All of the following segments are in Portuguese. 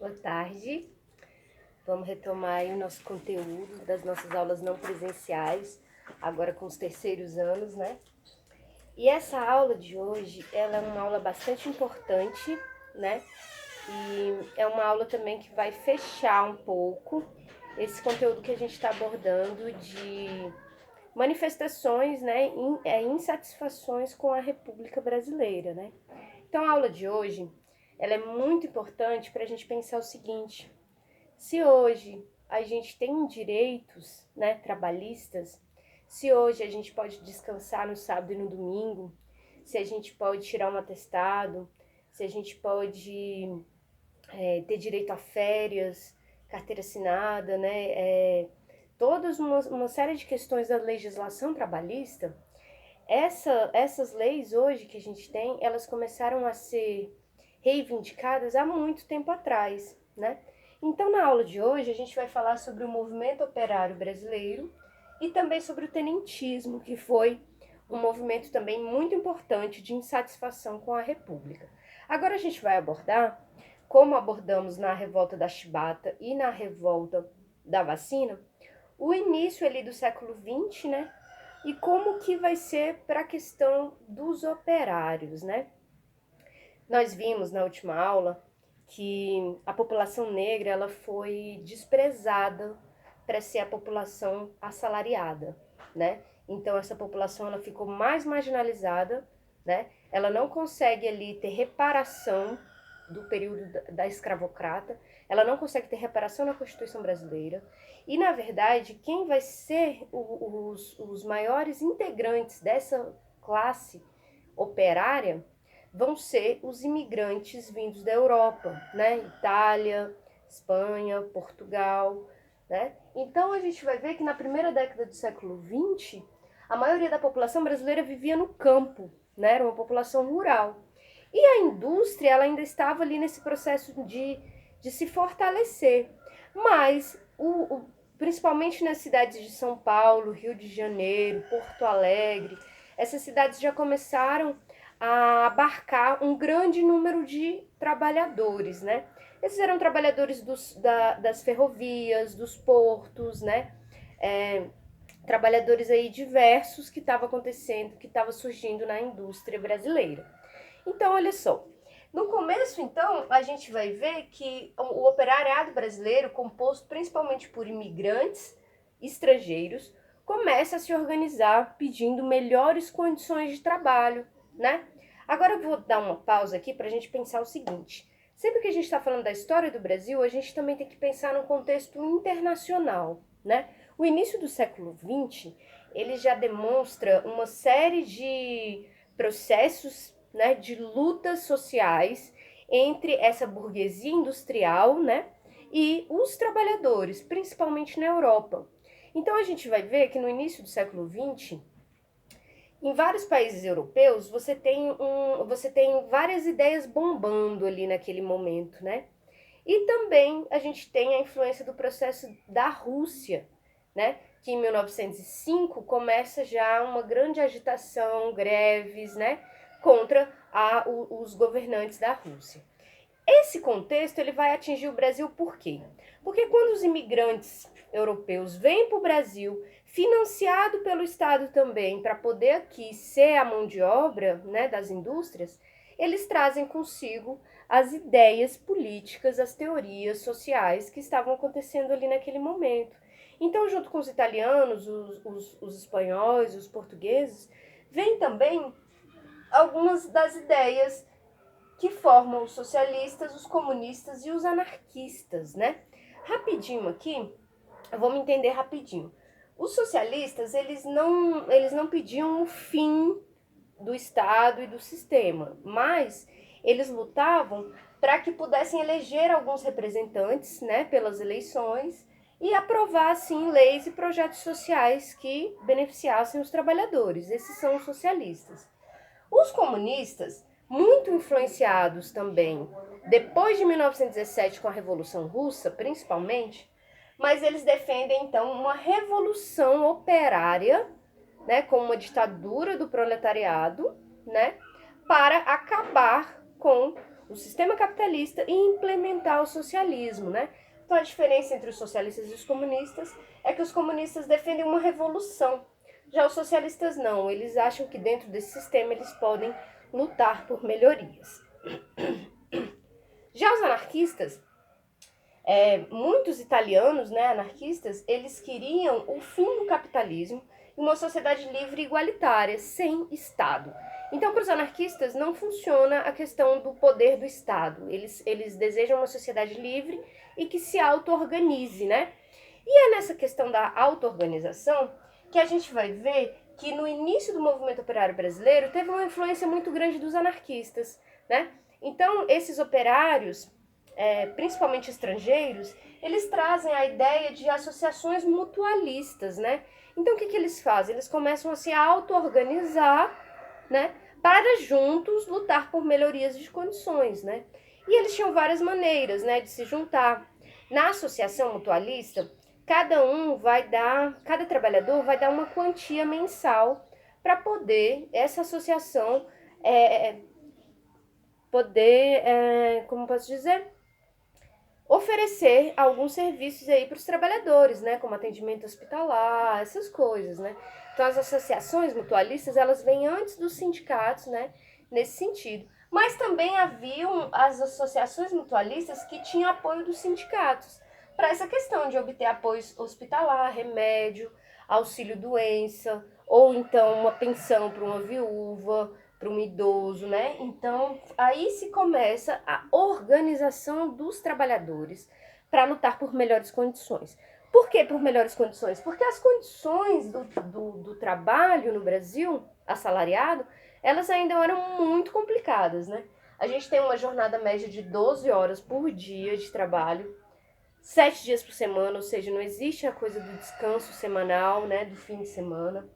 Boa tarde. Vamos retomar aí o nosso conteúdo das nossas aulas não presenciais, agora com os terceiros anos, né? E essa aula de hoje, ela é uma aula bastante importante, né? E é uma aula também que vai fechar um pouco esse conteúdo que a gente está abordando de manifestações, né, insatisfações com a República Brasileira, né? Então a aula de hoje, ela é muito importante para a gente pensar o seguinte: se hoje a gente tem direitos, né, trabalhistas, se hoje a gente pode descansar no sábado e no domingo, se a gente pode tirar um atestado, se a gente pode ter direito a férias, carteira assinada, né, todas uma série de questões da legislação trabalhista, essas leis hoje que a gente tem, elas começaram a ser reivindicadas há muito tempo atrás, né? Então, na aula de hoje, a gente vai falar sobre o movimento operário brasileiro e também sobre o tenentismo, que foi um movimento também muito importante de insatisfação com a República. Agora a gente vai abordar, como abordamos na revolta da chibata e na revolta da vacina, o início ali do século XX, né? E como que vai ser para a questão dos operários, né? Nós vimos na última aula que a população negra ela foi desprezada para ser a população assalariada, né? Então essa população ela ficou mais marginalizada, né? Ela não consegue ali ter reparação do período da escravocrata, ela não consegue ter reparação na Constituição brasileira. E, na verdade, quem vai ser os maiores integrantes dessa classe operária vão ser os imigrantes vindos da Europa, né? Itália, Espanha, Portugal, né? Então a gente vai ver que na primeira década do século XX, a maioria da população brasileira vivia no campo, né? Era uma população rural. E a indústria ela ainda estava ali nesse processo de se fortalecer. Mas, principalmente nas cidades de São Paulo, Rio de Janeiro, Porto Alegre, essas cidades já começaram a abarcar um grande número de trabalhadores, né? Esses eram trabalhadores das ferrovias, dos portos, né? Trabalhadores aí diversos que estavam acontecendo, que estavam surgindo na indústria brasileira. Então, olha só, no começo, então, a gente vai ver que o operariado brasileiro, composto principalmente por imigrantes estrangeiros, começa a se organizar pedindo melhores condições de trabalho, né? Agora eu vou dar uma pausa aqui para a gente pensar o seguinte: sempre que a gente está falando da história do Brasil, a gente também tem que pensar num contexto internacional, né? O início do século XX, ele já demonstra uma série de processos, né, de lutas sociais entre essa burguesia industrial, né, e os trabalhadores, principalmente na Europa. Então a gente vai ver que no início do século XX, em vários países europeus, você tem várias ideias bombando ali naquele momento, né? E também a gente tem a influência do processo da Rússia, né? Que em 1905 começa já uma grande agitação, greves, né? Contra os governantes da Rússia. Esse contexto ele vai atingir o Brasil por quê? Porque quando os imigrantes europeus vêm para o Brasil, financiado pelo Estado também, para poder aqui ser a mão de obra, né, das indústrias, eles trazem consigo as ideias políticas, as teorias sociais que estavam acontecendo ali naquele momento. Então, junto com os italianos, os espanhóis, os portugueses, vem também algumas das ideias que formam os socialistas, os comunistas e os anarquistas, né? Rapidinho aqui, vamos entender rapidinho. Os socialistas, eles não pediam o fim do Estado e do sistema, mas eles lutavam para que pudessem eleger alguns representantes, né, pelas eleições e aprovar, assim, leis e projetos sociais que beneficiassem os trabalhadores. Esses são os socialistas. Os comunistas, muito influenciados também, depois de 1917 com a Revolução Russa, principalmente, mas eles defendem então uma revolução operária, né, com uma ditadura do proletariado, né, para acabar com o sistema capitalista e implementar o socialismo, né? Então a diferença entre os socialistas e os comunistas é que os comunistas defendem uma revolução, já os socialistas não, eles acham que dentro desse sistema eles podem lutar por melhorias. Já os anarquistas, muitos italianos, né, anarquistas, eles queriam o fim do capitalismo e uma sociedade livre e igualitária, sem Estado. Então, para os anarquistas, não funciona a questão do poder do Estado. Eles desejam uma sociedade livre e que se auto-organize, né? E é nessa questão da auto-organização que a gente vai ver que no início do movimento operário brasileiro teve uma influência muito grande dos anarquistas, né? Então, esses operários, principalmente estrangeiros, eles trazem a ideia de associações mutualistas, né? Então, o que eles fazem? Eles começam a se auto-organizar, né, para juntos lutar por melhorias de condições, né? E eles tinham várias maneiras, né, de se juntar. Na associação mutualista, cada trabalhador vai dar uma quantia mensal para poder essa associação como posso dizer, oferecer alguns serviços aí para os trabalhadores, né, como atendimento hospitalar, essas coisas, né? Então as associações mutualistas, elas vêm antes dos sindicatos, né, nesse sentido. Mas também haviam as associações mutualistas que tinham apoio dos sindicatos para essa questão de obter apoio hospitalar, remédio, auxílio-doença, ou então uma pensão para uma viúva, para um idoso, né? Então, aí se começa a organização dos trabalhadores para lutar por melhores condições. Por que por melhores condições? Porque as condições do trabalho no Brasil, assalariado, elas ainda eram muito complicadas, né? A gente tem uma jornada média de 12 horas por dia de trabalho, 7 dias por semana, ou seja, não existe a coisa do descanso semanal, né, do fim de semana.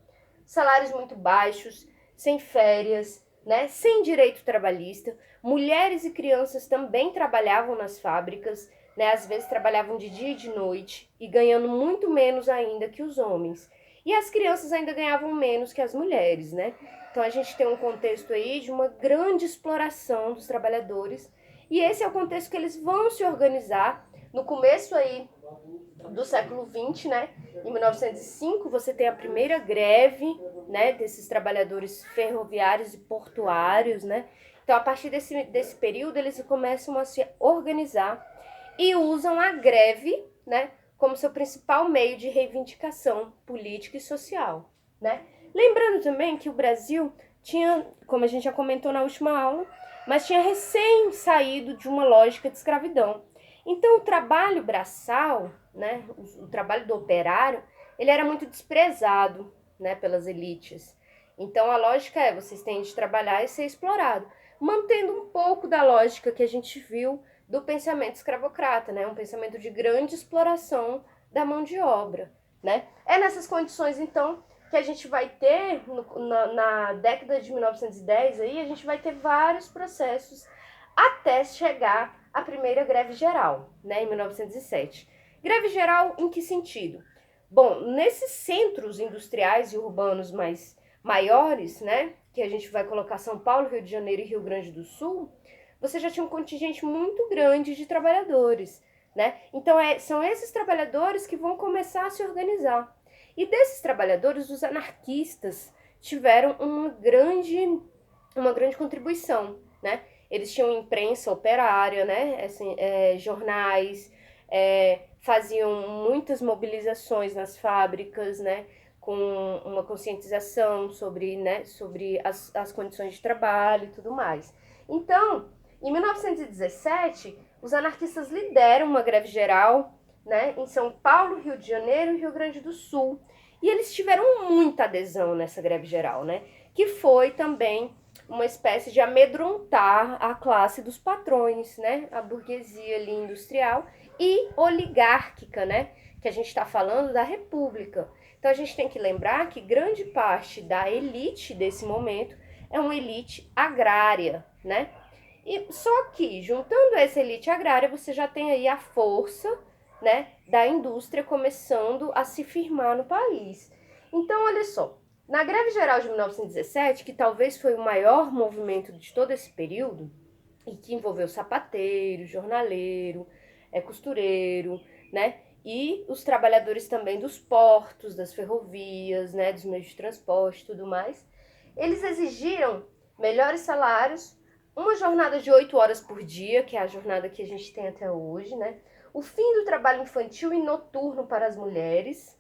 Salários muito baixos, sem férias, né, sem direito trabalhista. Mulheres e crianças também trabalhavam nas fábricas, né, às vezes trabalhavam de dia e de noite e ganhando muito menos ainda que os homens. E as crianças ainda ganhavam menos que as mulheres, né? Então a gente tem um contexto aí de uma grande exploração dos trabalhadores e esse é o contexto que eles vão se organizar no começo aí do século XX, né? Em 1905, você tem a primeira greve, né, desses trabalhadores ferroviários e portuários, né? Então, a partir desse período, eles começam a se organizar e usam a greve, né, como seu principal meio de reivindicação política e social, né? Lembrando também que o Brasil tinha, como a gente já comentou na última aula, mas tinha recém saído de uma lógica de escravidão. Então, o trabalho braçal, né, o trabalho do operário, ele era muito desprezado, né, pelas elites. Então, a lógica é, vocês têm de trabalhar e ser explorado, mantendo um pouco da lógica que a gente viu do pensamento escravocrata, né, um pensamento de grande exploração da mão de obra, né. É nessas condições, então, que a gente vai ter, na década de 1910, aí, a gente vai ter vários processos até chegar à primeira greve geral, né, em 1907. Greve geral em que sentido? Bom, nesses centros industriais e urbanos maiores, né, que a gente vai colocar São Paulo, Rio de Janeiro e Rio Grande do Sul, você já tinha um contingente muito grande de trabalhadores, né? Então, são esses trabalhadores que vão começar a se organizar. E desses trabalhadores, os anarquistas tiveram uma grande contribuição, né? Eles tinham imprensa operária, né? Assim, jornais, faziam muitas mobilizações nas fábricas, né? Com uma conscientização sobre, né? Sobre as condições de trabalho e tudo mais. Então, em 1917, os anarquistas lideram uma greve geral, né? Em São Paulo, Rio de Janeiro e Rio Grande do Sul. E eles tiveram muita adesão nessa greve geral, né? Que foi também uma espécie de amedrontar a classe dos patrões, né? A burguesia ali industrial e oligárquica, né? Que a gente está falando da república. Então a gente tem que lembrar que grande parte da elite desse momento é uma elite agrária, né? E só que, juntando essa elite agrária, você já tem aí a força, né, da indústria começando a se firmar no país. Então, olha só, na greve geral de 1917, que talvez foi o maior movimento de todo esse período, e que envolveu sapateiro, jornaleiro, costureiro, né? E os trabalhadores também dos portos, das ferrovias, né, dos meios de transporte e tudo mais. Eles exigiram melhores salários, uma jornada de 8 horas por dia, que é a jornada que a gente tem até hoje, né? O fim do trabalho infantil e noturno para as mulheres,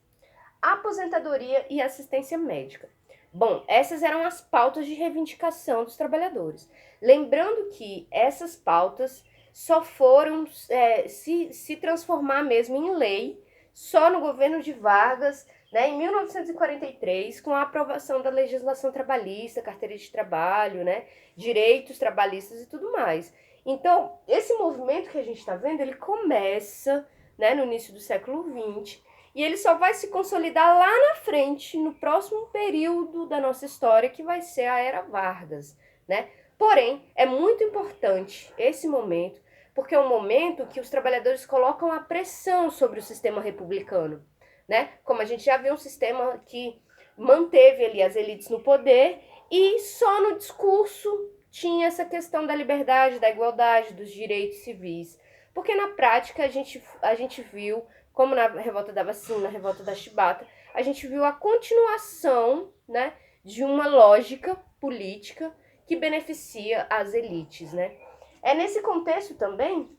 aposentadoria e assistência médica. Bom, essas eram as pautas de reivindicação dos trabalhadores. Lembrando que essas pautas só foram se transformar mesmo em lei só no governo de Vargas, né, em 1943, com a aprovação da legislação trabalhista, carteira de trabalho, né, direitos trabalhistas e tudo mais. Então, esse movimento que a gente está vendo, ele começa, né, no início do século XX, e ele só vai se consolidar lá na frente, no próximo período da nossa história, que vai ser a Era Vargas, né? Porém, é muito importante esse momento, porque é um momento que os trabalhadores colocam a pressão sobre o sistema republicano, né? Como a gente já viu, um sistema que manteve ali as elites no poder e só no discurso tinha essa questão da liberdade, da igualdade, dos direitos civis. Porque na prática a gente viu, como na revolta da vacina, na revolta da chibata, a gente viu a continuação, né, de uma lógica política que beneficia as elites, né? É nesse contexto também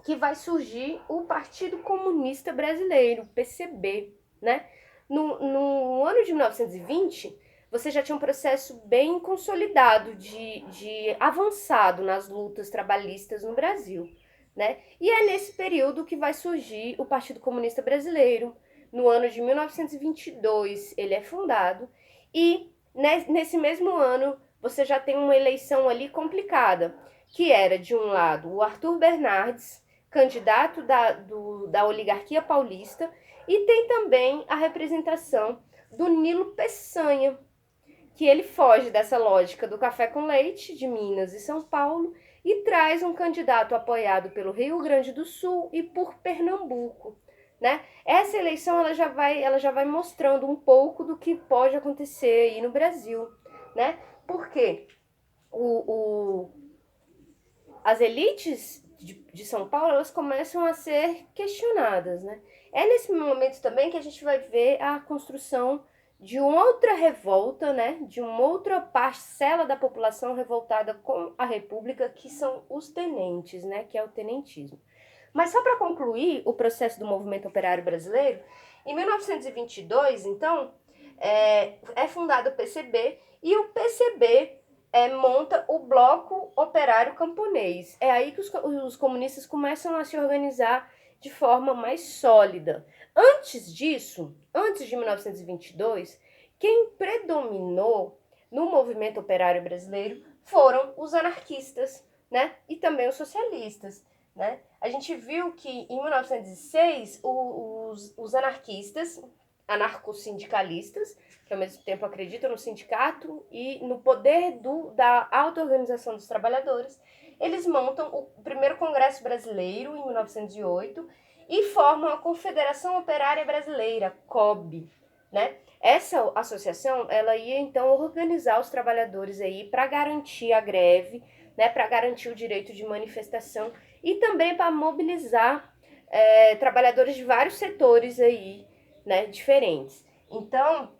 que vai surgir o Partido Comunista Brasileiro, PCB, né? No ano de 1920, você já tinha um processo bem consolidado de avançado nas lutas trabalhistas no Brasil, né? E é nesse período que vai surgir o Partido Comunista Brasileiro. No ano de 1922, ele é fundado e nesse mesmo ano você já tem uma eleição ali complicada, que era, de um lado, o Arthur Bernardes, candidato da oligarquia paulista, e tem também a representação do Nilo Peçanha, que ele foge dessa lógica do café com leite de Minas e São Paulo e traz um candidato apoiado pelo Rio Grande do Sul e por Pernambuco, né? Essa eleição ela já vai mostrando um pouco do que pode acontecer aí no Brasil, né? Porque as elites de São Paulo, elas começam a ser questionadas, né? É nesse momento também que a gente vai ver a construção de uma outra revolta, né? De uma outra parcela da população revoltada com a República, que são os tenentes, né? Que é o tenentismo. Mas só para concluir o processo do movimento operário brasileiro, em 1922, então, é fundado o PCB, e o PCB monta o Bloco Operário Camponês. É aí que os comunistas começam a se organizar de forma mais sólida. Antes disso, antes de 1922, quem predominou no movimento operário brasileiro foram os anarquistas, né? E também os socialistas, né? A gente viu que em 1906 os anarquistas, anarcossindicalistas, que ao mesmo tempo acreditam no sindicato e no poder da auto-organização dos trabalhadores, eles montam o primeiro Congresso Brasileiro, em 1908, e formam a Confederação Operária Brasileira, COB, né? Essa associação, ela ia então organizar os trabalhadores aí para garantir a greve, né, para garantir o direito de manifestação e também para mobilizar trabalhadores de vários setores aí, né, diferentes. Então,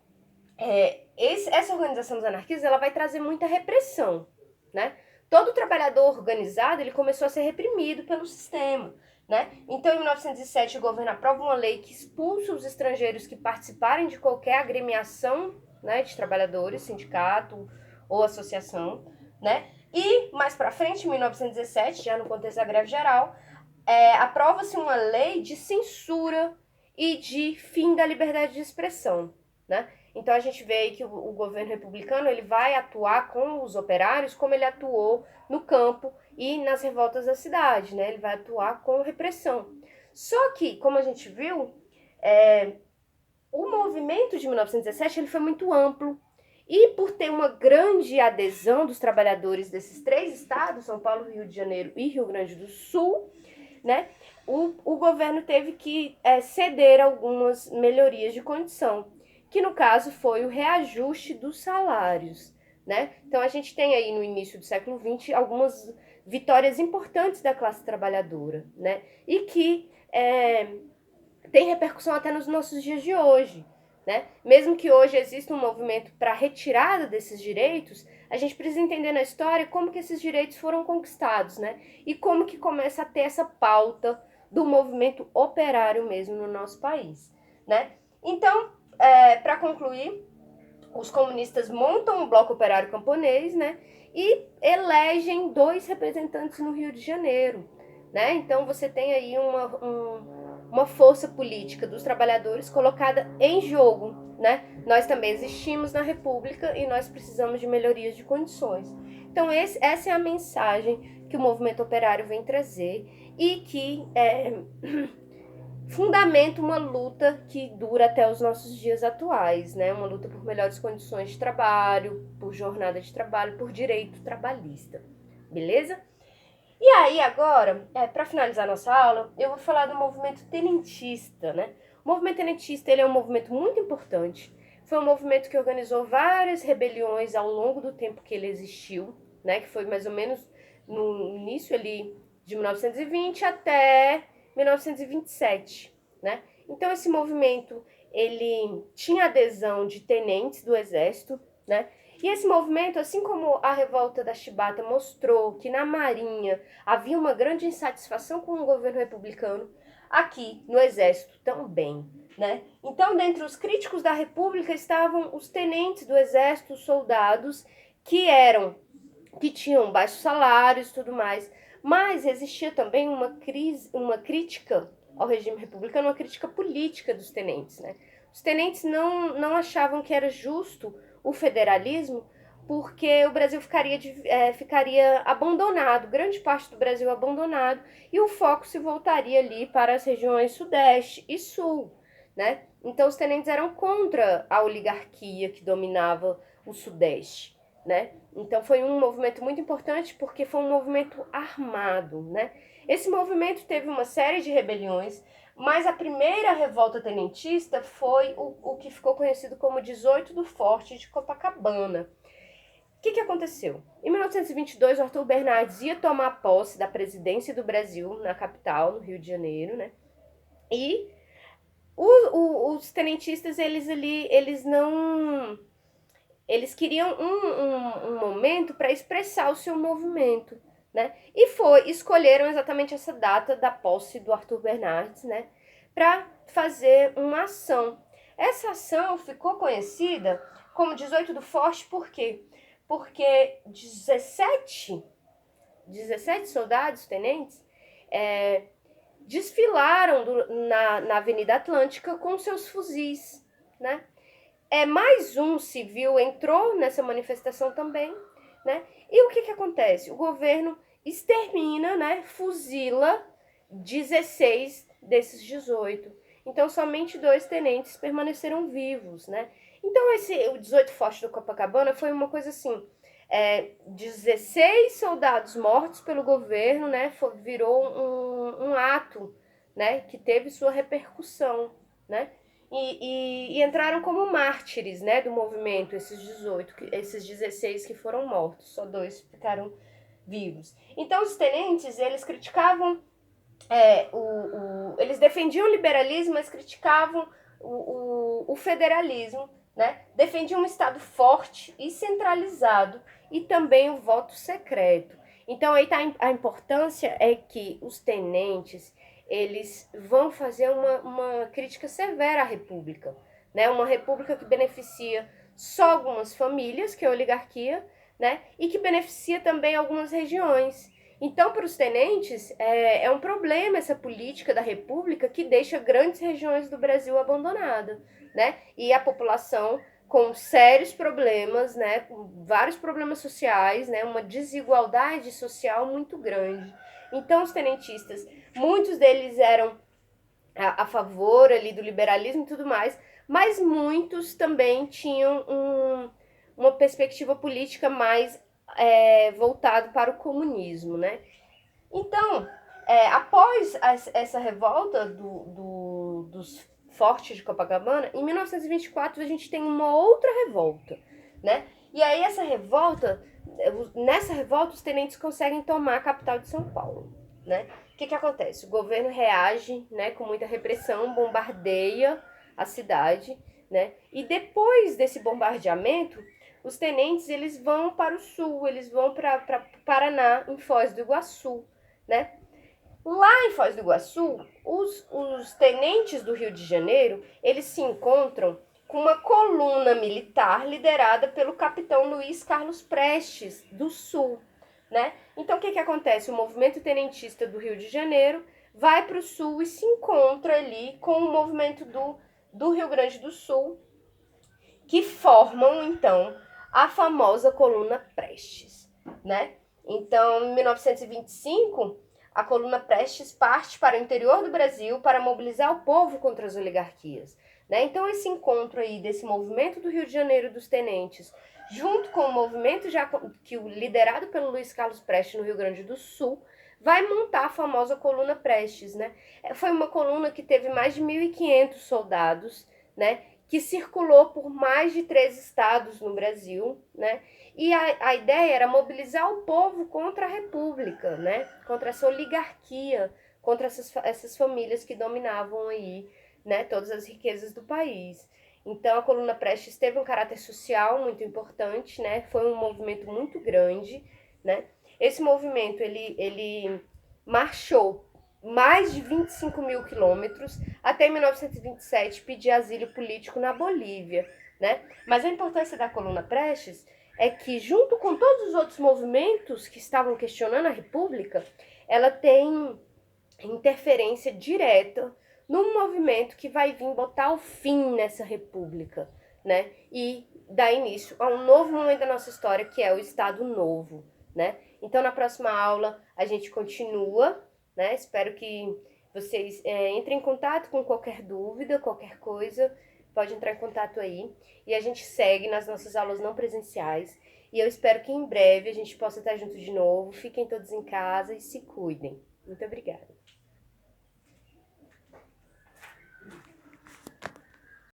essa organização dos anarquistas, ela vai trazer muita repressão, né? Todo trabalhador organizado, ele começou a ser reprimido pelo sistema, né? Então, em 1907, o governo aprova uma lei que expulsa os estrangeiros que participarem de qualquer agremiação, né, de trabalhadores, sindicato ou associação, né? E, mais para frente, em 1917, já no contexto da greve geral, aprova-se uma lei de censura e de fim da liberdade de expressão, né? Então a gente vê aí que o governo republicano ele vai atuar com os operários como ele atuou no campo e nas revoltas da cidade, né? Ele vai atuar com repressão. Só que, como a gente viu, o movimento de 1917 ele foi muito amplo e por ter uma grande adesão dos trabalhadores desses três estados, São Paulo, Rio de Janeiro e Rio Grande do Sul, né? O governo teve que ceder algumas melhorias de condição, que no caso foi o reajuste dos salários, né? Então a gente tem aí no início do século XX algumas vitórias importantes da classe trabalhadora, né? E que tem repercussão até nos nossos dias de hoje, né? Mesmo que hoje exista um movimento para a retirada desses direitos, a gente precisa entender na história como que esses direitos foram conquistados, né? E como que começa a ter essa pauta do movimento operário mesmo no nosso país, né? Então, para concluir, os comunistas montam o Bloco Operário Camponês, né? E elegem 2 representantes no Rio de Janeiro, né? Então você tem aí uma força política dos trabalhadores colocada em jogo, né? Nós também existimos na República e nós precisamos de melhorias de condições. Então essa é a mensagem que o movimento operário vem trazer e que fundamenta uma luta que dura até os nossos dias atuais, né? Uma luta por melhores condições de trabalho, por jornada de trabalho, por direito trabalhista, beleza? E aí agora, para finalizar nossa aula, eu vou falar do movimento tenentista, né? O movimento tenentista, ele é um movimento muito importante. Foi um movimento que organizou várias rebeliões ao longo do tempo que ele existiu, né? Que foi mais ou menos no início ali de 1920 até 1927, né? Então esse movimento, ele tinha adesão de tenentes do exército, né? E esse movimento, assim como a revolta da Chibata mostrou que na Marinha havia uma grande insatisfação com o governo republicano, aqui no Exército também, né? Então, dentre os críticos da República estavam os tenentes do Exército, os soldados, que tinham baixos salários e tudo mais, mas existia também uma crítica ao regime republicano, uma crítica política dos tenentes, né? Os tenentes não achavam que era justo o federalismo, porque o Brasil ficaria abandonado, grande parte do Brasil abandonado, e o foco se voltaria ali para as regiões sudeste e sul, né? Então os tenentes eram contra a oligarquia que dominava o sudeste, né? Então foi um movimento muito importante porque foi um movimento armado, né? Esse movimento teve uma série de rebeliões, mas a primeira revolta tenentista foi o que ficou conhecido como 18 do Forte de Copacabana. O que aconteceu? Em 1922, o Arthur Bernardes ia tomar posse da presidência do Brasil na capital, no Rio de Janeiro, né? E os tenentistas, eles queriam um momento para expressar o seu movimento, né? E escolheram exatamente essa data da posse do Arthur Bernardes, né? Para fazer uma ação. Essa ação ficou conhecida como 18 do Forte, por quê? Porque 17 soldados, tenentes, desfilaram na Avenida Atlântica com seus fuzis, né? Mais um civil entrou nessa manifestação também, né? E o que acontece? O governo extermina, né? Fuzila 16 desses 18. Então, somente 2 tenentes permaneceram vivos, né? Então, o 18 Forte do Copacabana foi uma coisa assim, 16 soldados mortos pelo governo, né? Virou um ato, né? Que teve sua repercussão, né? E entraram como mártires, né, do movimento, esses 16 que foram mortos, só 2 ficaram vivos. Então os tenentes, eles criticavam, eles defendiam o liberalismo, mas criticavam o federalismo, né? Defendiam um Estado forte e centralizado e também o voto secreto. Então aí tá a importância é que os tenentes, eles vão fazer uma crítica severa à República, né? Uma República que beneficia só algumas famílias, que é a oligarquia, né? E que beneficia também algumas regiões. Então, para os tenentes, é um problema essa política da República que deixa grandes regiões do Brasil abandonadas, né? E a população com sérios problemas, né? Com vários problemas sociais, né? Uma desigualdade social muito grande. Então, os tenentistas, muitos deles eram a favor ali do liberalismo e tudo mais, mas muitos também tinham uma perspectiva política mais voltado para o comunismo, né? Então, após essa revolta dos Fortes de Copacabana, em 1924 a gente tem uma outra revolta, né? E aí essa revolta Nessa revolta, os tenentes conseguem tomar a capital de São Paulo, né? O que acontece? O governo reage, né, com muita repressão, bombardeia a cidade, né? E depois desse bombardeamento, os tenentes eles vão para o sul, eles vão para Paraná, em Foz do Iguaçu, né? Lá em Foz do Iguaçu, os tenentes do Rio de Janeiro, eles se encontram com uma coluna militar liderada pelo capitão Luiz Carlos Prestes, do Sul, né? Então, o que acontece? O movimento tenentista do Rio de Janeiro vai para o Sul e se encontra ali com o movimento do Rio Grande do Sul, que formam, então, a famosa coluna Prestes, né? Então, em 1925, a coluna Prestes parte para o interior do Brasil para mobilizar o povo contra as oligarquias, né? Então, esse encontro aí desse movimento do Rio de Janeiro dos tenentes, junto com o movimento já que liderado pelo Luiz Carlos Prestes no Rio Grande do Sul, vai montar a famosa coluna Prestes, né? Foi uma coluna que teve mais de 1.500 soldados, né? Que circulou por mais de 3 estados no Brasil, né? E a ideia era mobilizar o povo contra a República, né? Contra essa oligarquia, contra essas famílias que dominavam aí, né? Todas as riquezas do país. Então, a coluna Prestes teve um caráter social muito importante, né? Foi um movimento muito grande, né? Esse movimento, ele marchou mais de 25 mil quilômetros até 1927 pedir asilo político na Bolívia, né? Mas a importância da coluna Prestes é que, junto com todos os outros movimentos que estavam questionando a República, ela tem interferência direta num movimento que vai vir botar o fim nessa República, né? E dar início a um novo momento da nossa história, que é o Estado Novo, né? Então, na próxima aula, a gente continua, né? Espero que vocês entrem em contato com qualquer dúvida, qualquer coisa, pode entrar em contato aí. E a gente segue nas nossas aulas não presenciais. E eu espero que em breve a gente possa estar junto de novo. Fiquem todos em casa e se cuidem. Muito obrigada.